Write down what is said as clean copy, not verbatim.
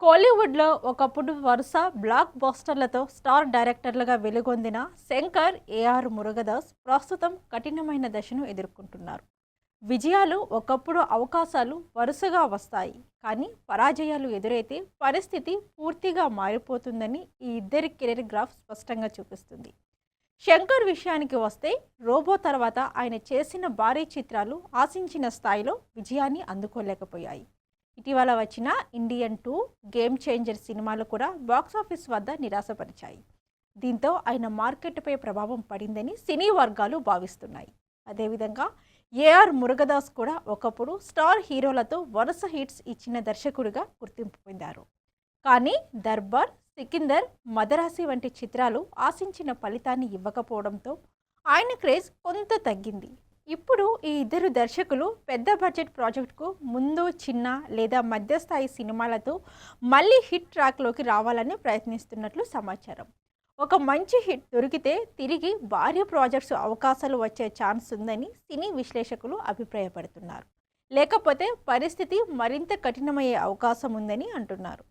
కోలీవుడ్లో ఒకప్పుడు వరుస బ్లాక్ బస్టర్లతో స్టార్ డైరెక్టర్లుగా వెలుగొందిన శంకర్, ఏఆర్ మురుగదాస్ ప్రస్తుతం కఠినమైన దశను ఎదుర్కొంటున్నారు. విజయాలు ఒకప్పుడు అవకాశాలు వరుసగా వస్తాయి, కానీ పరాజయాలు ఎదురైతే పరిస్థితి పూర్తిగా మారిపోతుందని ఈ ఇద్దరి కెరీర్ గ్రాఫ్ స్పష్టంగా చూపిస్తుంది. శంకర్ విషయానికి వస్తే, రోబో తర్వాత ఆయన చేసిన భారీ చిత్రాలు ఆశించిన స్థాయిలో విజయాన్ని అందుకోలేకపోయాయి. ఇటీవల వచ్చిన ఇండియన్ 2, గేమ్ చేంజర్ సినిమాలు కూడా బాక్సాఫీస్ వద్ద నిరాశపరిచాయి. దీంతో ఆయన మార్కెట్పై ప్రభావం పడిందని సినీ వర్గాలు భావిస్తున్నాయి. అదేవిధంగా ఏఆర్ మురుగదాస్ కూడా ఒకప్పుడు స్టార్ హీరోలతో వరుస హిట్స్ ఇచ్చిన దర్శకుడిగా గుర్తింపు పొందారు. కానీ దర్బార్, సికిందర్, మదరాసి వంటి చిత్రాలు ఆశించిన ఫలితాన్ని ఇవ్వకపోవడంతో ఆయన క్రేజ్ కొంత తగ్గింది. ఇప్పుడు ఈ ఇద్దరు దర్శకులు పెద్ద బడ్జెట్ ప్రాజెక్టుకు ముందు చిన్న లేదా మధ్యస్థాయి సినిమాలతో మళ్ళీ హిట్ ట్రాక్లోకి రావాలని ప్రయత్నిస్తున్నట్లు సమాచారం. ఒక మంచి హిట్ దొరికితే తిరిగి భారీ ప్రాజెక్ట్స్ అవకాశాలు వచ్చే ఛాన్స్ ఉందని సినీ విశ్లేషకులు అభిప్రాయపడుతున్నారు. లేకపోతే పరిస్థితి మరింత కఠినమయ్యే అవకాశం ఉందని అంటున్నారు.